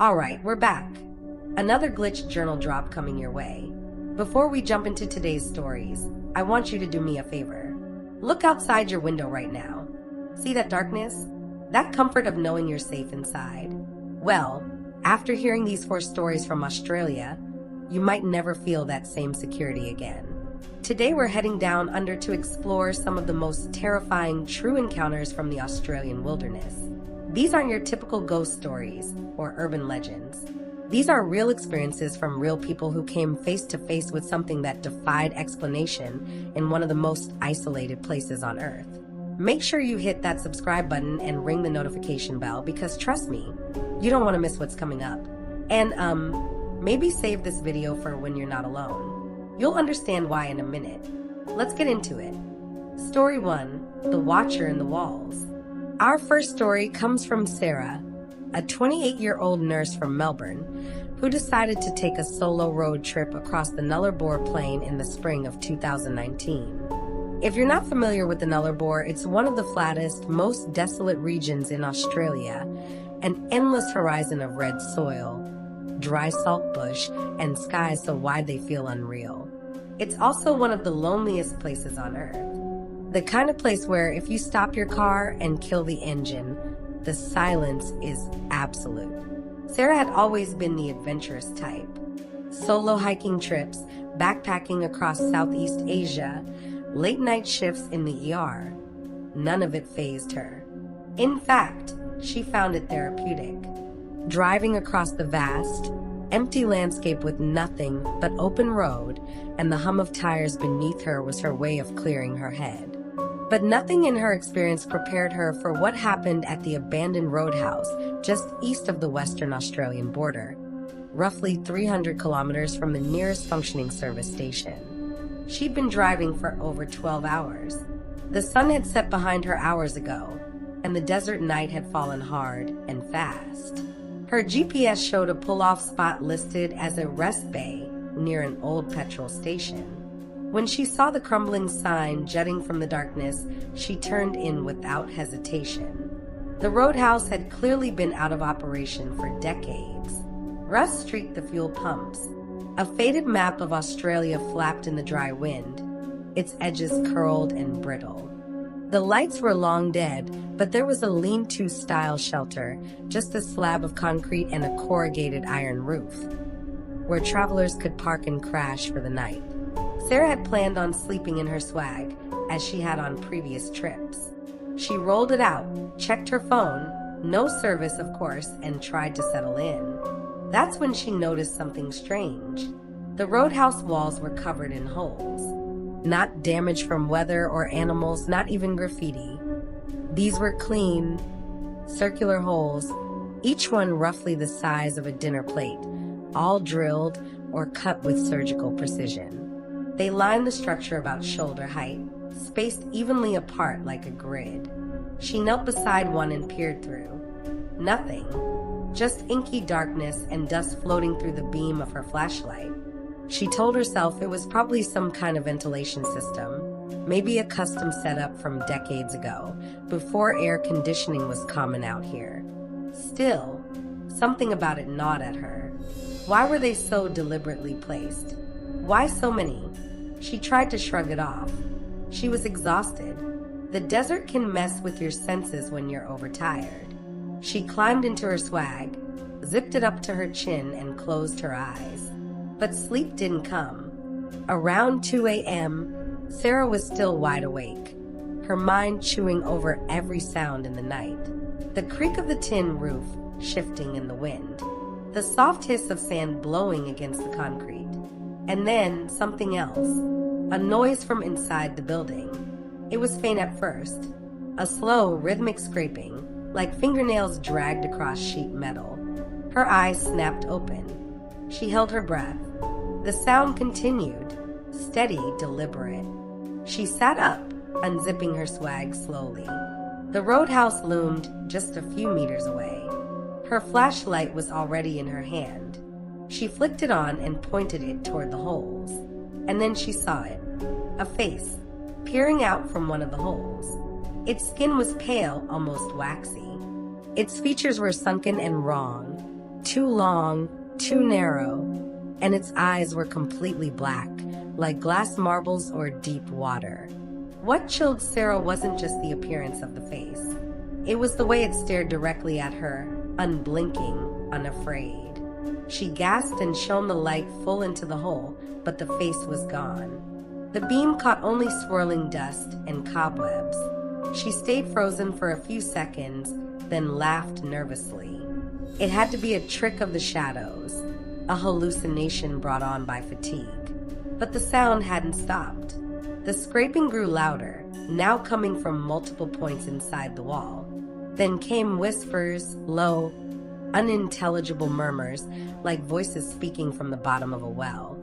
Alright, we're back. Another glitch journal drop coming your way. Before we jump into today's stories, I want you to do me a favor. Look outside your window right now. See that darkness? That comfort of knowing you're safe inside. Well, after hearing these 4 stories from Australia, you might never feel that same security again. Today we're heading down under to explore some of the most terrifying true encounters from the Australian wilderness. These aren't your typical ghost stories or urban legends. These are real experiences from real people who came face to face with something that defied explanation in one of the most isolated places on Earth. Make sure you hit that subscribe button and ring the notification bell because trust me, you don't want to miss what's coming up. And maybe save this video for when you're not alone. You'll understand why in a minute. Let's get into it. Story 1, The Watcher in the Walls. Our first story comes from Sarah, a 28-year-old nurse from Melbourne, who decided to take a solo road trip across the Nullarbor Plain in the spring of 2019. If you're not familiar with the Nullarbor, it's one of the flattest, most desolate regions in Australia, an endless horizon of red soil, dry salt bush, and skies so wide they feel unreal. It's also one of the loneliest places on Earth. The kind of place where if you stop your car and kill the engine, the silence is absolute. Sarah had always been the adventurous type. Solo hiking trips, backpacking across Southeast Asia, late night shifts in the ER. None of it fazed her. In fact, she found it therapeutic. Driving across the vast, empty landscape with nothing but open road and the hum of tires beneath her was her way of clearing her head. But nothing in her experience prepared her for what happened at the abandoned roadhouse just east of the Western Australian border, roughly 300 kilometers from the nearest functioning service station. She'd been driving for over 12 hours. The sun had set behind her hours ago, and the desert night had fallen hard and fast. Her GPS showed a pull-off spot listed as a rest bay near an old petrol station. When she saw the crumbling sign jutting from the darkness, she turned in without hesitation. The roadhouse had clearly been out of operation for decades. Rust streaked the fuel pumps. A faded map of Australia flapped in the dry wind, its edges curled and brittle. The lights were long dead, but there was a lean-to style shelter, just a slab of concrete and a corrugated iron roof, where travelers could park and crash for the night. Sarah had planned on sleeping in her swag, as she had on previous trips. She rolled it out, checked her phone, no service of course, and tried to settle in. That's when she noticed something strange. The roadhouse walls were covered in holes. Not damage from weather or animals, not even graffiti. These were clean, circular holes, each one roughly the size of a dinner plate, all drilled or cut with surgical precision. They lined the structure about shoulder height, spaced evenly apart like a grid. She knelt beside one and peered through. Nothing. Just inky darkness and dust floating through the beam of her flashlight. She told herself it was probably some kind of ventilation system, maybe a custom setup from decades ago, before air conditioning was common out here. Still, something about it gnawed at her. Why were they so deliberately placed? Why so many? She tried to shrug it off. She was exhausted. The desert can mess with your senses when you're overtired. She climbed into her swag, zipped it up to her chin, and closed her eyes. But sleep didn't come. Around 2 a.m., Sarah was still wide awake, her mind chewing over every sound in the night. The creak of the tin roof shifting in the wind, the soft hiss of sand blowing against the concrete. And then something else, a noise from inside the building. It was faint at first, a slow, rhythmic scraping, like fingernails dragged across sheet metal. Her eyes snapped open. She held her breath. The sound continued, steady, deliberate. She sat up, unzipping her swag slowly. The roadhouse loomed just a few meters away. Her flashlight was already in her hand. She flicked it on and pointed it toward the holes. And then she saw it, a face, peering out from one of the holes. Its skin was pale, almost waxy. Its features were sunken and wrong. Too long, too narrow, and its eyes were completely black, like glass marbles or deep water. What chilled Sarah wasn't just the appearance of the face. It was the way it stared directly at her, unblinking, unafraid. She gasped and shone the light full into the hole, but the face was gone. The beam caught only swirling dust and cobwebs. She stayed frozen for a few seconds, then laughed nervously. It had to be a trick of the shadows, a hallucination brought on by fatigue. But the sound hadn't stopped. The scraping grew louder, now coming from multiple points inside the wall. Then came whispers, low, unintelligible murmurs, like voices speaking from the bottom of a well.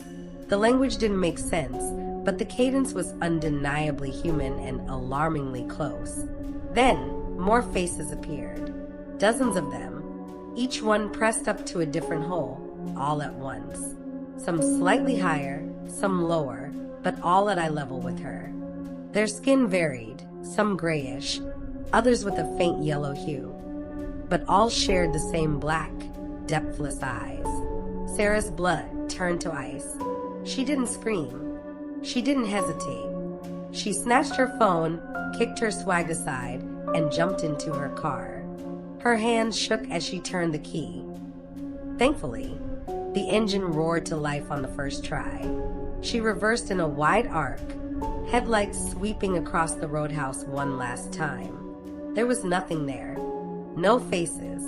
The language didn't make sense, but the cadence was undeniably human and alarmingly close. Then, more faces appeared. Dozens of them, each one pressed up to a different hole, all at once. Some slightly higher, some lower, but all at eye level with her. Their skin varied, some grayish, others with a faint yellow hue, but all shared the same black, depthless eyes. Sarah's blood turned to ice. She didn't scream. She didn't hesitate. She snatched her phone, kicked her swag aside, and jumped into her car. Her hands shook as she turned the key. Thankfully, the engine roared to life on the first try. She reversed in a wide arc, headlights sweeping across the roadhouse one last time. There was nothing there. No faces.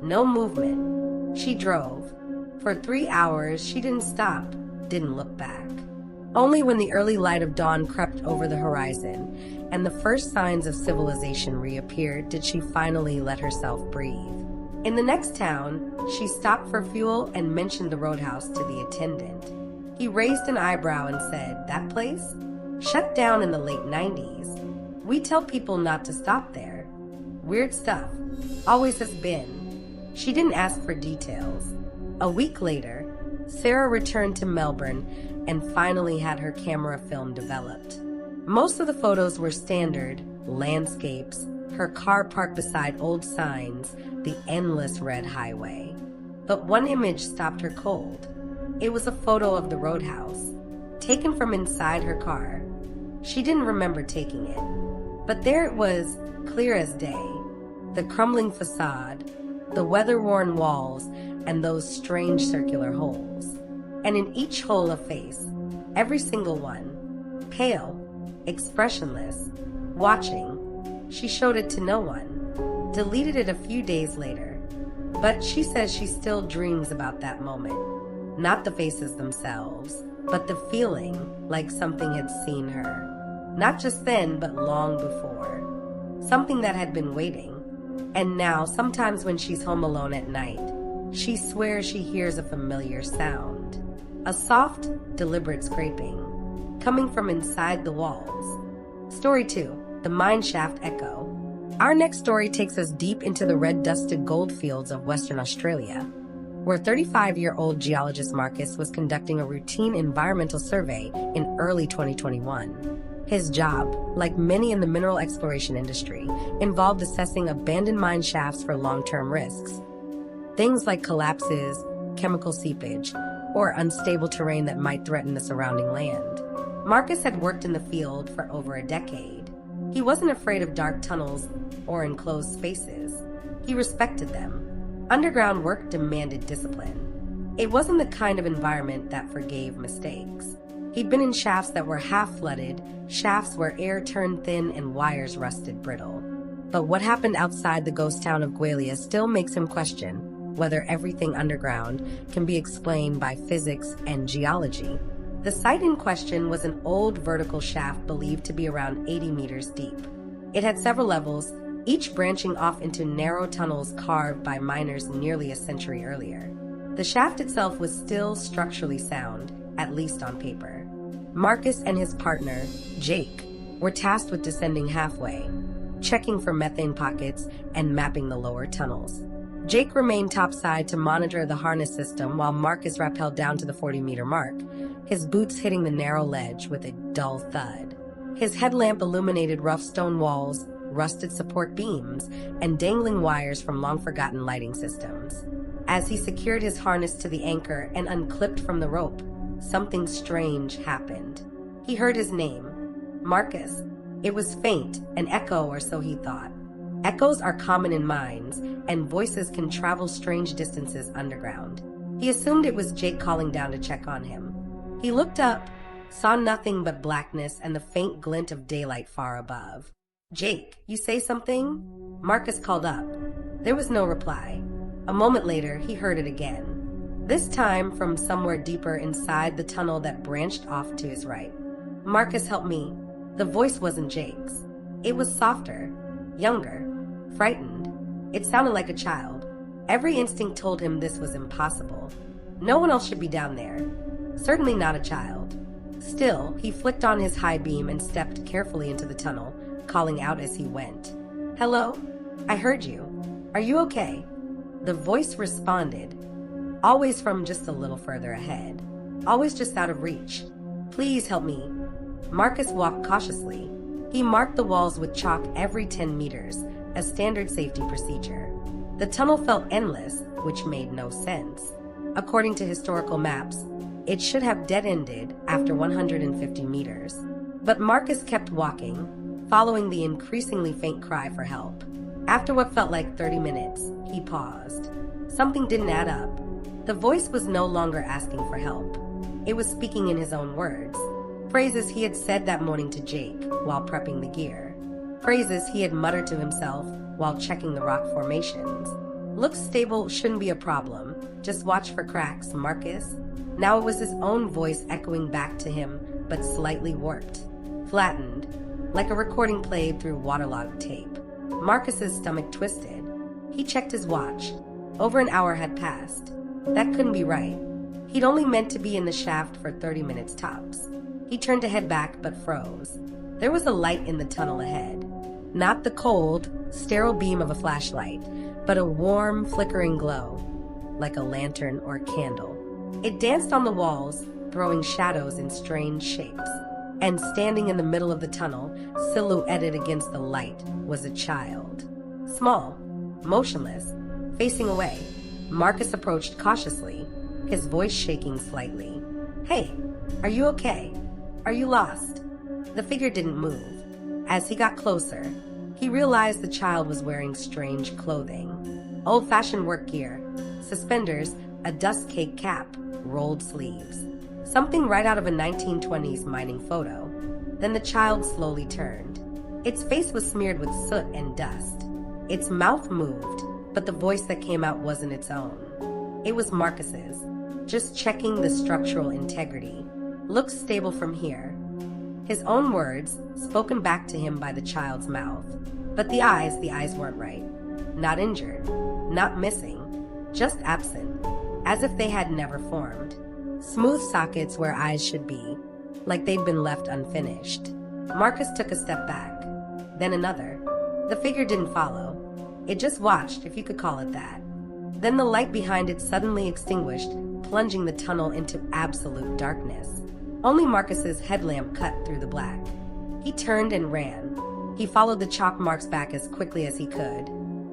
No movement. She drove. For 3 hours, she didn't stop, didn't look back. Only when the early light of dawn crept over the horizon and the first signs of civilization reappeared did she finally let herself breathe. In the next town, she stopped for fuel and mentioned the roadhouse to the attendant. He raised an eyebrow and said, "That place? Shut down in the late 90s. We tell people not to stop there. Weird stuff. Always has been." She didn't ask for details. A week later, Sarah returned to Melbourne and finally had her camera film developed. Most of the photos were standard, landscapes, her car parked beside old signs, the endless red highway. But one image stopped her cold. It was a photo of the roadhouse, taken from inside her car. She didn't remember taking it, but there it was, clear as day. The crumbling facade, the weather-worn walls, and those strange circular holes. And in each hole a face, every single one, pale, expressionless, watching. She showed it to no one, deleted it a few days later. But she says she still dreams about that moment. Not the faces themselves, but the feeling like something had seen her. Not just then, but long before. Something that had been waiting. And now, sometimes when she's home alone at night, she swears she hears a familiar sound. A soft, deliberate scraping, coming from inside the walls. Story 2, The Mineshaft Echo. Our next story takes us deep into the red-dusted goldfields of Western Australia, where 35-year-old geologist Marcus was conducting a routine environmental survey in early 2021. His job, like many in the mineral exploration industry, involved assessing abandoned mine shafts for long-term risks. Things like collapses, chemical seepage, or unstable terrain that might threaten the surrounding land. Marcus had worked in the field for over a decade. He wasn't afraid of dark tunnels or enclosed spaces. He respected them. Underground work demanded discipline. It wasn't the kind of environment that forgave mistakes. He'd been in shafts that were half-flooded, shafts where air turned thin and wires rusted brittle. But what happened outside the ghost town of Gwalia still makes him question whether everything underground can be explained by physics and geology. The site in question was an old vertical shaft believed to be around 80 meters deep. It had several levels, each branching off into narrow tunnels carved by miners nearly a century earlier. The shaft itself was still structurally sound, at least on paper. Marcus and his partner, Jake, were tasked with descending halfway, checking for methane pockets and mapping the lower tunnels. Jake remained topside to monitor the harness system while Marcus rappelled down to the 40-meter mark, his boots hitting the narrow ledge with a dull thud. His headlamp illuminated rough stone walls, rusted support beams, and dangling wires from long-forgotten lighting systems. As he secured his harness to the anchor and unclipped from the rope, something strange happened. He heard his name, Marcus. It was faint, an echo or so he thought. Echoes are common in mines, and voices can travel strange distances underground. He assumed it was Jake calling down to check on him. He looked up, saw nothing but blackness and the faint glint of daylight far above. "Jake, you say something?" Marcus called up. There was no reply. A moment later, he heard it again. This time from somewhere deeper inside the tunnel that branched off to his right. "Marcus, help me." The voice wasn't Jake's. It was softer, younger, frightened. It sounded like a child. Every instinct told him this was impossible. No one else should be down there. Certainly not a child. Still, he flicked on his high beam and stepped carefully into the tunnel, calling out as he went. "Hello? I heard you. Are you okay?" The voice responded, always from just a little further ahead, always just out of reach. "Please help me." Marcus walked cautiously. He marked the walls with chalk every 10 meters, a standard safety procedure. The tunnel felt endless, which made no sense. According to historical maps, it should have dead-ended after 150 meters. But Marcus kept walking, following the increasingly faint cry for help. After what felt like 30 minutes, he paused. Something didn't add up. The voice was no longer asking for help. It was speaking in his own words. Phrases he had said that morning to Jake while prepping the gear. Phrases he had muttered to himself while checking the rock formations. "Looks stable, shouldn't be a problem. Just watch for cracks, Marcus." Now it was his own voice echoing back to him, but slightly warped, flattened, like a recording played through waterlogged tape. Marcus's stomach twisted. He checked his watch. Over an hour had passed. That couldn't be right. He'd only meant to be in the shaft for 30 minutes tops. He turned to head back, but froze. There was a light in the tunnel ahead. Not the cold, sterile beam of a flashlight, but a warm, flickering glow, like a lantern or candle. It danced on the walls, throwing shadows in strange shapes. And standing in the middle of the tunnel, silhouetted against the light, was a child. Small, motionless, facing away. Marcus approached cautiously, his voice shaking slightly. "Hey, are you okay? Are you lost?" The figure didn't move. As he got closer, he realized the child was wearing strange clothing. Old-fashioned work gear, suspenders, a dust-caked cap, rolled sleeves. Something right out of a 1920s mining photo. Then the child slowly turned. Its face was smeared with soot and dust. Its mouth moved, but the voice that came out wasn't its own. It was Marcus's, just checking the structural integrity. "Looks stable from here." His own words, spoken back to him by the child's mouth. But the eyes weren't right. Not injured, not missing, just absent, as if they had never formed. Smooth sockets where eyes should be, like they'd been left unfinished. Marcus took a step back, then another. The figure didn't follow. It just watched, if you could call it that. Then the light behind it suddenly extinguished, plunging the tunnel into absolute darkness. Only Marcus's headlamp cut through the black. He turned and ran. He followed the chalk marks back as quickly as he could,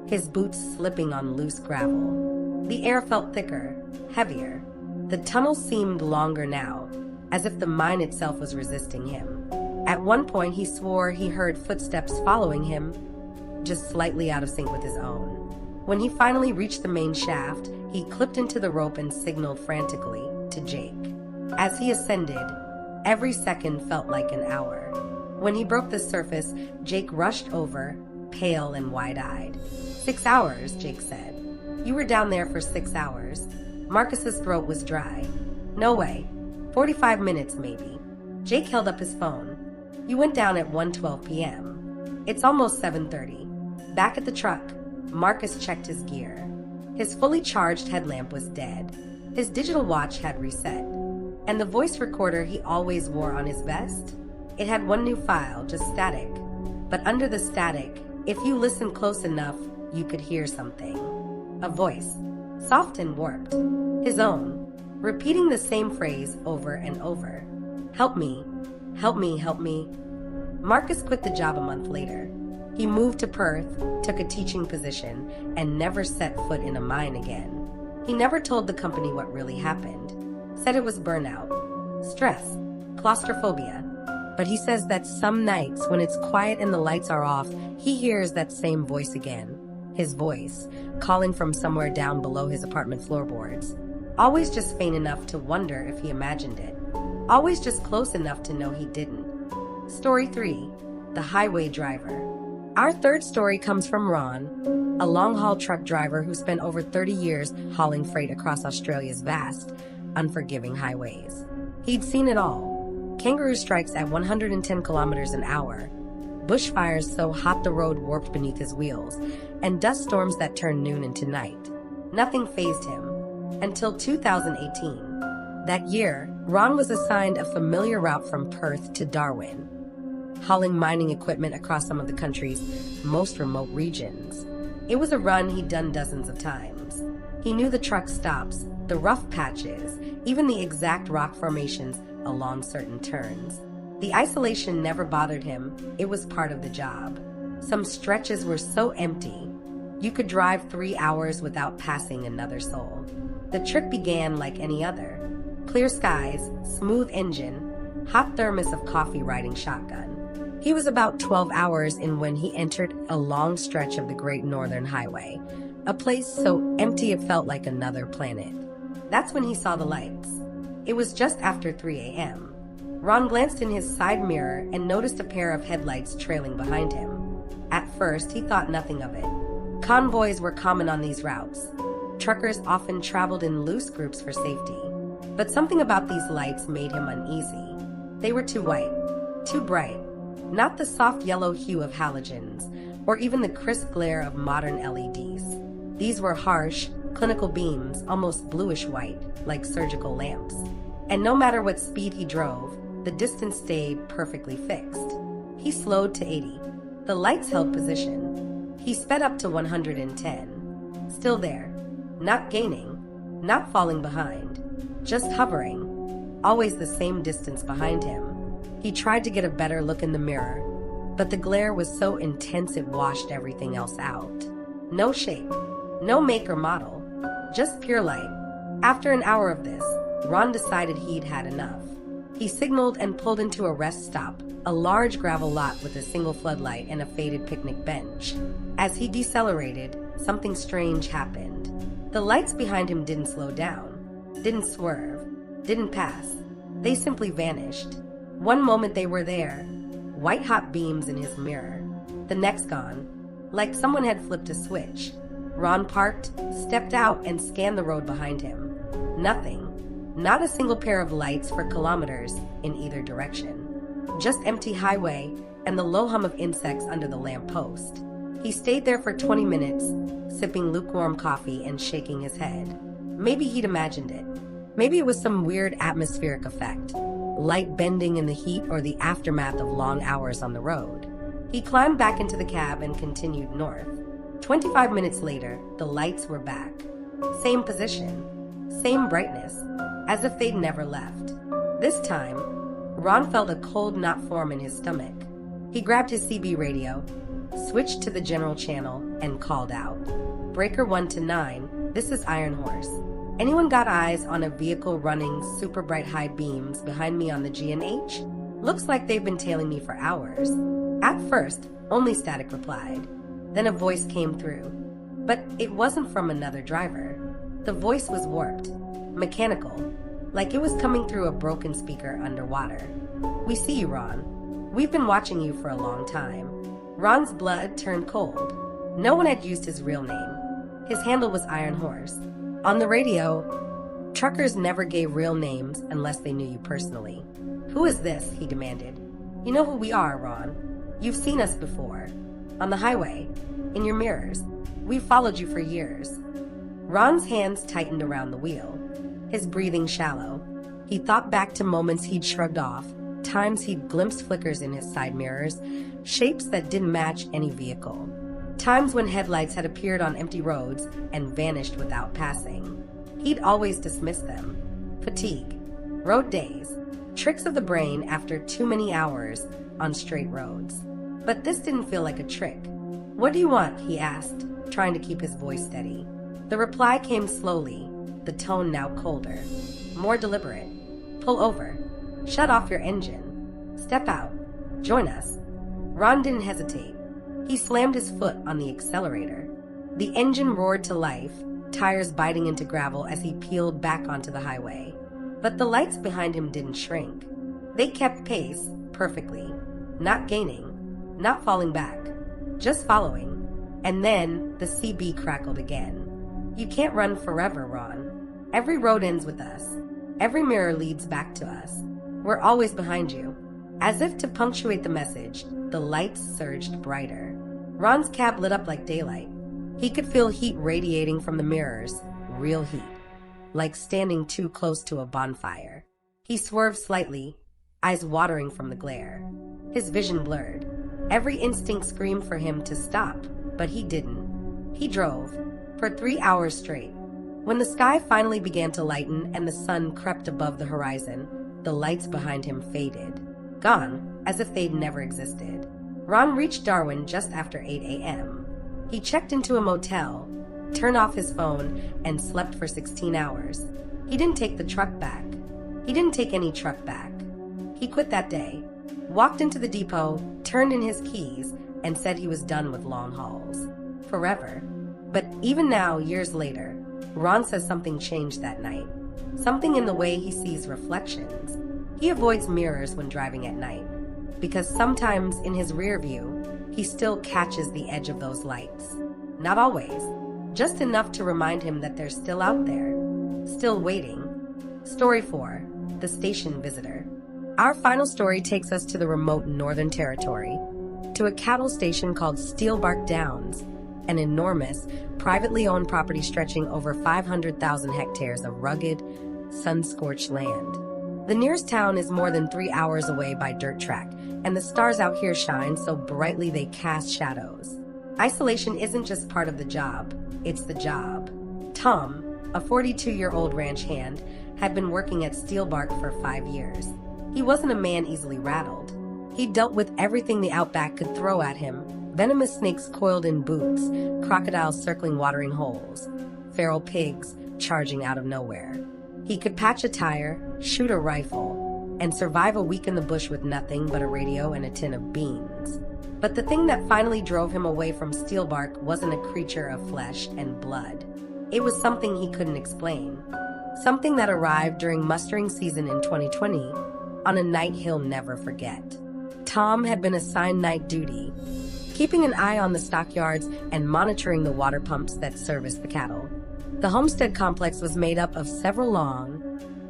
his boots slipping on loose gravel. The air felt thicker, heavier. The tunnel seemed longer now, as if the mine itself was resisting him. At one point, he swore he heard footsteps following him, just slightly out of sync with his own. When he finally reached the main shaft, he clipped into the rope and signaled frantically to Jake. As he ascended, every second felt like an hour. When he broke the surface, Jake rushed over, pale and wide-eyed. 6 hours, Jake said. "You were down there for 6 hours. Marcus's throat was dry. "No way. 45 minutes, maybe." Jake held up his phone. "You went down at 1:12 p.m. It's almost 7:30. Back at the truck, Marcus checked his gear. His fully charged headlamp was dead. His digital watch had reset. And the voice recorder he always wore on his vest? It had one new file, just static. But under the static, if you listened close enough, you could hear something. A voice, soft and warped. His own, repeating the same phrase over and over. "Help me, help me, help me." Marcus quit the job a month later. He moved to Perth, took a teaching position, and never set foot in a mine again. He never told the company what really happened. Said it was burnout, stress, claustrophobia. But he says that some nights when it's quiet and the lights are off, he hears that same voice again. His voice, calling from somewhere down below his apartment floorboards. Always just faint enough to wonder if he imagined it. Always just close enough to know he didn't. Story 3. The Highway Driver. Our third story comes from Ron, a long-haul truck driver who spent over 30 years hauling freight across Australia's vast, unforgiving highways. He'd seen it all. Kangaroo strikes at 110 kilometers an hour, bushfires so hot the road warped beneath his wheels, and dust storms that turned noon into night. Nothing fazed him. Until 2018. That year, Ron was assigned a familiar route from Perth to Darwin, hauling mining equipment across some of the country's most remote regions. It was a run he'd done dozens of times. He knew the truck stops, the rough patches, even the exact rock formations along certain turns. The isolation never bothered him. It was part of the job. Some stretches were so empty, you could drive 3 hours without passing another soul. The trip began like any other. Clear skies, smooth engine, hot thermos of coffee riding shotgun. He was about 12 hours in when he entered a long stretch of the Great Northern Highway, a place so empty it felt like another planet. That's when he saw the lights. It was just after 3 a.m. Ron glanced in his side mirror and noticed a pair of headlights trailing behind him. At first, he thought nothing of it. Convoys were common on these routes. Truckers often traveled in loose groups for safety. But something about these lights made him uneasy. They were too white, too bright, not the soft yellow hue of halogens, or even the crisp glare of modern LEDs. These were harsh, clinical beams, almost bluish white, like surgical lamps. And no matter what speed he drove, the distance stayed perfectly fixed. He slowed to 80. The lights held position. He sped up to 110. Still there. Not gaining, not falling behind, just hovering, always the same distance behind him. He tried to get a better look in the mirror, but the glare was so intense it washed everything else out. No shape, no make or model, just pure light. After an hour of this, Ron decided he'd had enough. He signaled and pulled into a rest stop, a large gravel lot with a single floodlight and a faded picnic bench. As he decelerated, something strange happened. The lights behind him didn't slow down, didn't swerve, didn't pass. They simply vanished. One moment they were there, white-hot beams in his mirror. The next gone, like someone had flipped a switch. Ron parked, stepped out, and scanned the road behind him. Nothing. Not a single pair of lights for kilometers in either direction. Just empty highway and the low hum of insects under the lamppost. He stayed there for 20 minutes, sipping lukewarm coffee and shaking his head. Maybe he'd imagined it. Maybe it was some weird atmospheric effect, light bending in the heat or the aftermath of long hours on the road. He climbed back into the cab and continued north. 25 minutes later, the lights were back. Same position, same brightness, as if they'd never left. This time, Ron felt a cold knot form in his stomach. He grabbed his CB radio, switched to the general channel, and called out. Breaker 1 to 9, this is Iron Horse. Anyone got eyes on a vehicle running super bright high beams behind me on the G&H? Looks like they've been tailing me for hours. At first, only static replied. Then a voice came through. But it wasn't from another driver. The voice was warped, mechanical, like it was coming through a broken speaker underwater. We see you, Ron. We've been watching you for a long time. Ron's blood turned cold. No one had used his real name. His handle was Iron Horse. On the radio, truckers never gave real names unless they knew you personally. Who is this? He demanded. You know who we are, Ron. You've seen us before. On the highway. In your mirrors. We've followed you for years. Ron's hands tightened around the wheel. His breathing shallow. He thought back to moments he'd shrugged off, times he'd glimpsed flickers in his side mirrors, shapes that didn't match any vehicle. Times when headlights had appeared on empty roads and vanished without passing. He'd always dismissed them. Fatigue, road days, tricks of the brain after too many hours on straight roads. But this didn't feel like a trick. What do you want? He asked, trying to keep his voice steady. The reply came slowly, the tone now colder, more deliberate. Pull over. Shut off your engine. Step out. Join us. Ron didn't hesitate. He slammed his foot on the accelerator. The engine roared to life, tires biting into gravel as he peeled back onto the highway. But the lights behind him didn't shrink. They kept pace perfectly, not gaining, not falling back, just following. And then the CB crackled again. You can't run forever, Ron. Every road ends with us. Every mirror leads back to us. We're always behind you. As if to punctuate the message, the lights surged brighter. Ron's cab lit up like daylight. He could feel heat radiating from the mirrors, real heat, like standing too close to a bonfire. He swerved slightly, eyes watering from the glare. His vision blurred. Every instinct screamed for him to stop, but he didn't. He drove, for 3 hours straight. When the sky finally began to lighten and the sun crept above the horizon, the lights behind him faded, gone, as if they'd never existed. Ron reached Darwin just after 8 a.m. He checked into a motel, turned off his phone, and slept for 16 hours. He didn't take the truck back. He didn't take any truck back. He quit that day, walked into the depot, turned in his keys, and said he was done with long hauls. Forever. But even now, years later, Ron says something changed that night. Something in the way he sees reflections. He avoids mirrors when driving at night, because sometimes in his rear view, he still catches the edge of those lights. Not always, just enough to remind him that they're still out there, still waiting. Story 4, The Station Visitor. Our final story takes us to the remote Northern Territory, to a cattle station called Steelbark Downs, an enormous, privately owned property stretching over 500,000 hectares of rugged, sun-scorched land. The nearest town is more than 3 hours away by dirt track, and the stars out here shine so brightly they cast shadows. Isolation isn't just part of the job, it's the job. Tom, a 42-year-old ranch hand, had been working at Steelbark for 5 years. He wasn't a man easily rattled. He dealt with everything the outback could throw at him: venomous snakes coiled in boots, crocodiles circling watering holes, feral pigs charging out of nowhere. He could patch a tire, shoot a rifle, and survive a week in the bush with nothing but a radio and a tin of beans. But the thing that finally drove him away from Steelbark wasn't a creature of flesh and blood. It was something he couldn't explain. Something that arrived during mustering season in 2020, on a night he'll never forget. Tom had been assigned night duty, keeping an eye on the stockyards and monitoring the water pumps that serviced the cattle. The homestead complex was made up of several long,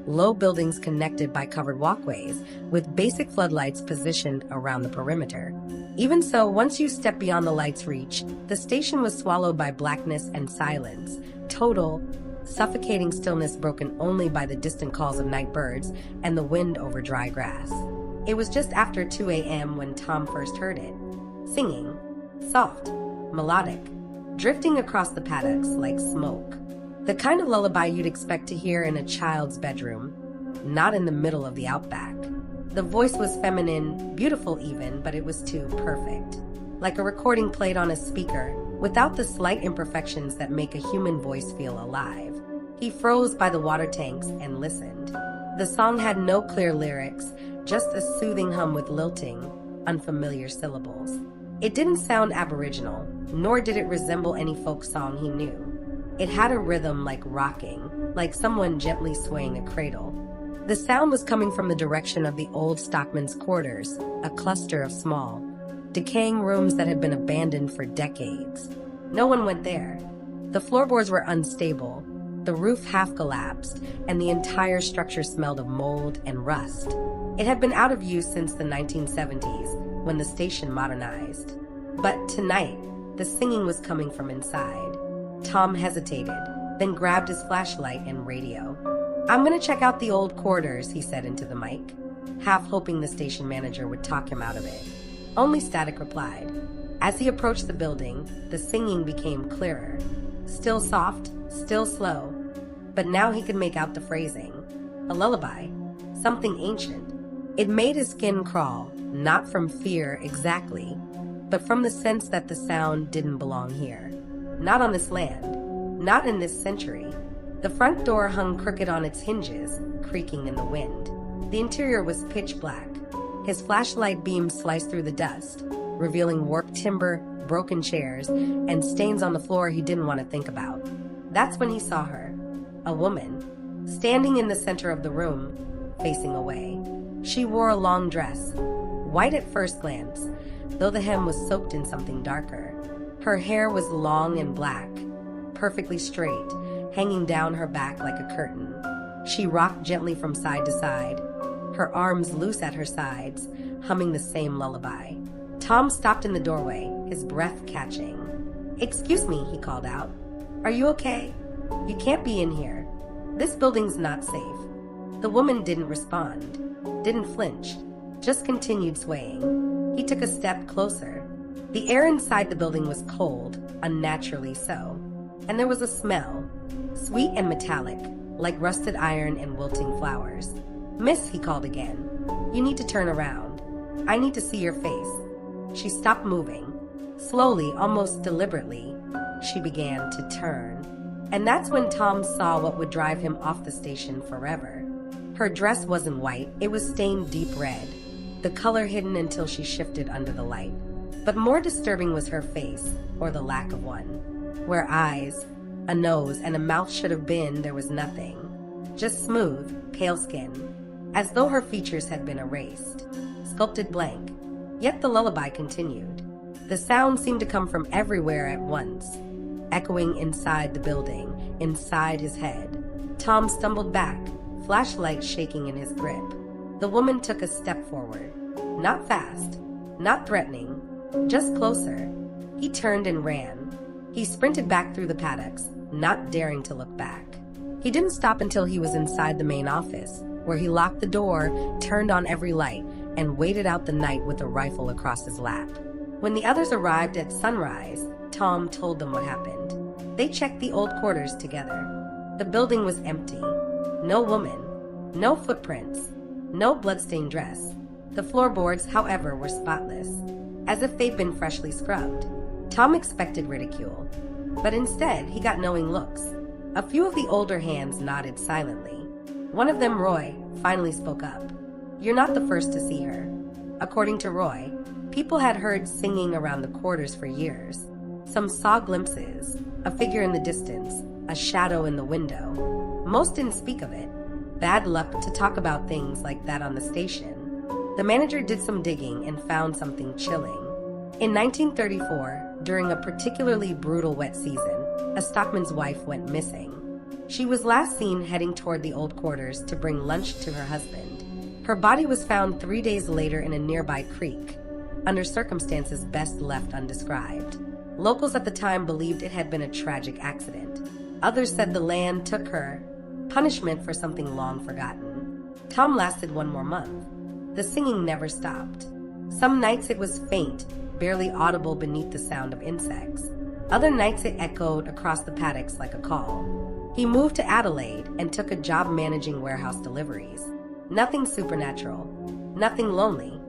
low buildings connected by covered walkways, with basic floodlights positioned around the perimeter. Even so, once you step beyond the light's reach, the station was swallowed by blackness and silence, total, suffocating stillness broken only by the distant calls of night birds and the wind over dry grass. It was just after 2 a.m. when Tom first heard it, singing, soft, melodic, drifting across the paddocks like smoke. The kind of lullaby you'd expect to hear in a child's bedroom, not in the middle of the outback. The voice was feminine, beautiful even, but it was too perfect. Like a recording played on a speaker, without the slight imperfections that make a human voice feel alive. He froze by the water tanks and listened. The song had no clear lyrics, just a soothing hum with lilting, unfamiliar syllables. It didn't sound Aboriginal, nor did it resemble any folk song he knew. It had a rhythm like rocking, like someone gently swaying a cradle. The sound was coming from the direction of the old stockman's quarters, a cluster of small, decaying rooms that had been abandoned for decades. No one went there. The floorboards were unstable, the roof half collapsed, and the entire structure smelled of mold and rust. It had been out of use since the 1970s, when the station modernized. But tonight, the singing was coming from inside. Tom hesitated, then grabbed his flashlight and radio. "I'm gonna check out the old quarters," he said into the mic, half hoping the station manager would talk him out of it. Only static replied. As he approached the building, the singing became clearer. Still soft, still slow, but now he could make out the phrasing. A lullaby, something ancient. It made his skin crawl, not from fear exactly, but from the sense that the sound didn't belong here. Not on this land, not in this century. The front door hung crooked on its hinges, creaking in the wind. The interior was pitch black. His flashlight beam sliced through the dust, revealing warped timber, broken chairs, and stains on the floor he didn't want to think about. That's when he saw her, a woman, standing in the center of the room, facing away. She wore a long dress, white at first glance, though the hem was soaked in something darker. Her hair was long and black, perfectly straight, hanging down her back like a curtain. She rocked gently from side to side, her arms loose at her sides, humming the same lullaby. Tom stopped in the doorway, his breath catching. "Excuse me," he called out. "Are you okay? You can't be in here. This building's not safe." The woman didn't respond, didn't flinch, just continued swaying. He took a step closer. The air inside the building was cold, unnaturally so, and there was a smell, sweet and metallic, like rusted iron and wilting flowers. "Miss," he called again, "you need to turn around. I need to see your face." She stopped moving. Slowly, almost deliberately, she began to turn. And that's when Tom saw what would drive him off the station forever. Her dress wasn't white, it was stained deep red, the color hidden until she shifted under the light. But more disturbing was her face, or the lack of one. Where eyes, a nose, and a mouth should have been, there was nothing. Just smooth, pale skin, as though her features had been erased, sculpted blank. Yet the lullaby continued. The sound seemed to come from everywhere at once, echoing inside the building, inside his head. Tom stumbled back, flashlight shaking in his grip. The woman took a step forward. Not fast, not threatening, just closer. He turned and ran. He sprinted back through the paddocks, not daring to look back. He didn't stop until he was inside the main office, where he locked the door, turned on every light, and waited out the night with a rifle across his lap. When the others arrived at sunrise, Tom told them what happened. They checked the old quarters together. The building was empty. No woman, no footprints, no bloodstained dress. The floorboards, however, were spotless, as if they'd been freshly scrubbed. Tom expected ridicule, but instead he got knowing looks. A few of the older hands nodded silently. One of them, Roy, finally spoke up. "You're not the first to see her." According to Roy, people had heard singing around the quarters for years. Some saw glimpses, a figure in the distance, a shadow in the window. Most didn't speak of it. Bad luck to talk about things like that on the station. The manager did some digging and found something chilling. In 1934, during a particularly brutal wet season, a stockman's wife went missing. She was last seen heading toward the old quarters to bring lunch to her husband. Her body was found 3 days later in a nearby creek, under circumstances best left undescribed. Locals at the time believed it had been a tragic accident. Others said the land took her, punishment for something long forgotten. Tom lasted 1 more month. The singing never stopped. Some nights it was faint, barely audible beneath the sound of insects. Other nights it echoed across the paddocks like a call. He moved to Adelaide and took a job managing warehouse deliveries. Nothing supernatural, nothing lonely.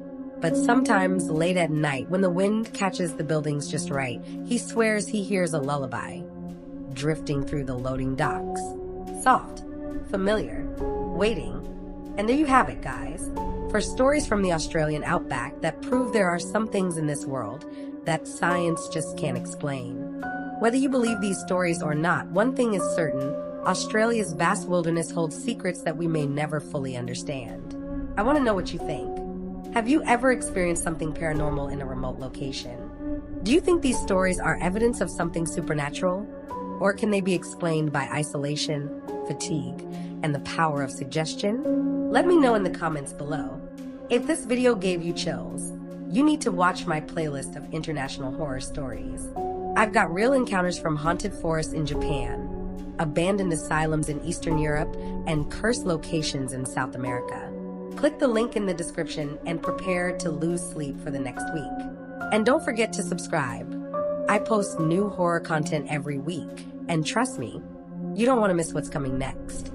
But sometimes, late at night, when the wind catches the buildings just right, he swears he hears a lullaby, drifting through the loading docks. Soft, familiar, waiting. And there you have it, guys. For stories from the Australian outback that prove there are some things in this world that science just can't explain. Whether you believe these stories or not, one thing is certain: Australia's vast wilderness holds secrets that we may never fully understand. I want to know what you think. Have you ever experienced something paranormal in a remote location? Do you think these stories are evidence of something supernatural? Or can they be explained by isolation, fatigue, and the power of suggestion? Let me know in the comments below. If this video gave you chills, you need to watch my playlist of international horror stories. I've got real encounters from haunted forests in Japan, abandoned asylums in Eastern Europe, and cursed locations in South America. Click the link in the description and prepare to lose sleep for the next week. And don't forget to subscribe. I post new horror content every week, and trust me, you don't want to miss what's coming next.